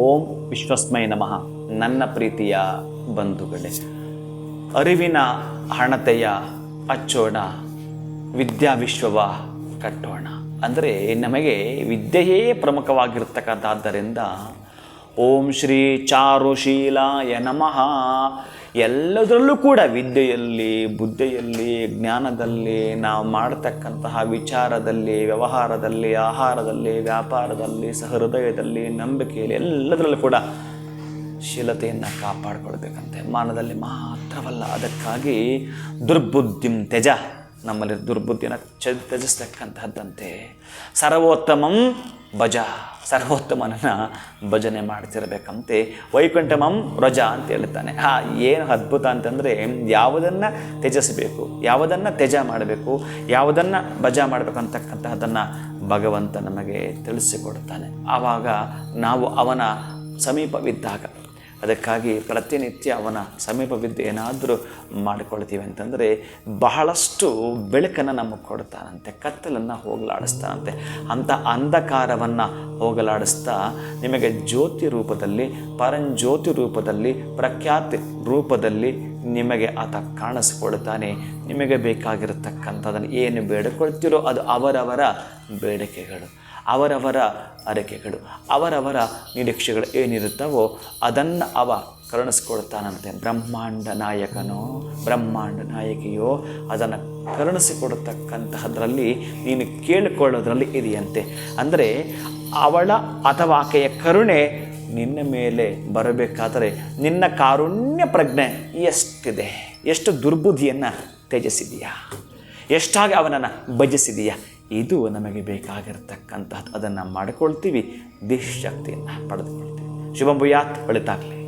ಓಂ ವಿಶ್ವಸ್ಮೈ ನಮಃ. ನನ್ನ ಪ್ರೀತಿಯ ಬಂಧುಗಳೇ, ಅರಿವಿನ ಹಣತೆಯ ಹಚ್ಚೋಣ, ವಿದ್ಯಾ ವಿಶ್ವವ ಕಟ್ಟೋಣ. ಅಂದರೆ ನಮಗೆ ವಿದ್ಯೆಯೇ ಪ್ರಮುಖವಾಗಿರ್ತಕ್ಕಂಥದ್ದರಿಂದ ಓಂ ಶ್ರೀ ಚಾರುಶೀಲಾಯ ನಮಃ. ಎಲ್ಲದರಲ್ಲೂ ಕೂಡ ವಿದ್ಯೆಯಲ್ಲಿ, ಬುದ್ಧಿಯಲ್ಲಿ, ಜ್ಞಾನದಲ್ಲಿ, ನಾವು ಮಾಡತಕ್ಕಂತಹ ವಿಚಾರದಲ್ಲಿ, ವ್ಯವಹಾರದಲ್ಲಿ, ಆಹಾರದಲ್ಲಿ, ವ್ಯಾಪಾರದಲ್ಲಿ, ಸಹೃದಯದಲ್ಲಿ, ನಂಬಿಕೆಯಲ್ಲಿ, ಎಲ್ಲದರಲ್ಲೂ ಕೂಡ ಶೀಲತೆಯನ್ನು ಕಾಪಾಡಿಕೊಳ್ಬೇಕಂತೆ. ಮಾನದಲ್ಲಿ ಮಾತ್ರವಲ್ಲ. ಅದಕ್ಕಾಗಿ ದುರ್ಬುದ್ಧಿಂ ತ್ಯಜ, ನಮ್ಮಲ್ಲಿ ದುರ್ಬುದ್ಧಿಯನ್ನು ತ್ಯಜಿಸ್ತಕ್ಕಂತಹದ್ದಂತೆ ಸರ್ವೋತ್ತಮಂ ಭಜ, ಸರ್ವೋತ್ತಮನನ್ನು ಭಜನೆ ಮಾಡ್ತಿರ್ಬೇಕಂತೆ. ವೈಕುಂಠಮಂ ವ್ರಜ ಅಂತ ಹೇಳ್ತಾನೆ. ಏನು ಅದ್ಭುತ ಅಂತಂದರೆ, ಯಾವುದನ್ನು ತ್ಯಜಿಸಬೇಕು, ಯಾವುದನ್ನು ತ್ಯಜ ಮಾಡಬೇಕು, ಯಾವುದನ್ನು ಭಜ ಮಾಡಬೇಕು ಅಂತಕ್ಕಂತಹದ್ದನ್ನು ಭಗವಂತ ನಮಗೆ ತಿಳಿಸಿಕೊಡ್ತಾನೆ. ಆವಾಗ ನಾವು ಅವನ ಸಮೀಪವಿದ್ದಾಗ, ಅದಕ್ಕಾಗಿ ಪ್ರತಿನಿತ್ಯ ಅವನ ಸಮೀಪವಿದ್ದು ಏನಾದರೂ ಮಾಡಿಕೊಳ್ತೀವಿ ಅಂತಂದರೆ ಬಹಳಷ್ಟು ಬೆಳಕನ್ನು ನಮಗೆ ಕೊಡ್ತಾನಂತೆ, ಕತ್ತಲನ್ನು ಹೋಗಲಾಡಿಸ್ತಾನಂತೆ. ಅಂಥ ಅಂಧಕಾರವನ್ನು ಹೋಗಲಾಡಿಸ್ತಾ ನಿಮಗೆ ಜ್ಯೋತಿ ರೂಪದಲ್ಲಿ, ಪರಂಜ್ಯೋತಿ ರೂಪದಲ್ಲಿ, ಪ್ರಖ್ಯಾತಿ ರೂಪದಲ್ಲಿ ನಿಮಗೆ ಆತ ಕಾಣಿಸ್ಕೊಳ್ತಾನೆ. ನಿಮಗೆ ಬೇಕಾಗಿರತಕ್ಕಂಥದ್ದನ್ನು ಏನು ಬೇಡಿಕೊಳ್ತೀರೋ ಅದು ಅವರವರ ಬೇಡಿಕೆಗಳು, ಅವರವರ ಅರಿಕೆಗಳು, ಅವರವರ ನಿರೀಕ್ಷೆಗಳು ಏನಿರುತ್ತವೋ ಅದನ್ನು ಅವ ಕರುಣಿಸ್ಕೊಡ್ತಾನಂತೆ. ಬ್ರಹ್ಮಾಂಡ ನಾಯಕನೋ ಬ್ರಹ್ಮಾಂಡ ನಾಯಕಿಯೋ ಅದನ್ನು ಕರುಣಿಸಿಕೊಡತಕ್ಕಂತಹದ್ರಲ್ಲಿ ನೀನು ಕೇಳಿಕೊಳ್ಳೋದ್ರಲ್ಲಿ ಇದೆಯಂತೆ. ಅಂದರೆ ಅವಳ ಅಥವಾ ಆಕೆಯ ಕರುಣೆ ನಿನ್ನ ಮೇಲೆ ಬರಬೇಕಾದರೆ ನಿನ್ನ ಕಾರುಣ್ಯ ಪ್ರಜ್ಞೆ ಎಷ್ಟಿದೆ, ಎಷ್ಟು ದುರ್ಬುದ್ಧಿಯನ್ನು ತ್ಯಜಿಸಿದೆಯಾ, ಎಷ್ಟಾಗಿ ಅವನನ್ನು ಭಜಿಸಿದೆಯಾ, ಇದು ನಮಗೆ ಬೇಕಾಗಿರ್ತಕ್ಕಂಥದ್ದು. ಅದನ್ನು ಮಾಡಿಕೊಳ್ತೀವಿ, ದಿಶಕ್ತಿಯನ್ನು ಪಡೆದುಕೊಳ್ತೀವಿ. ಶುಭಂ ಭೂಯಾತ್, ಒಳಿತಾಗಲಿ.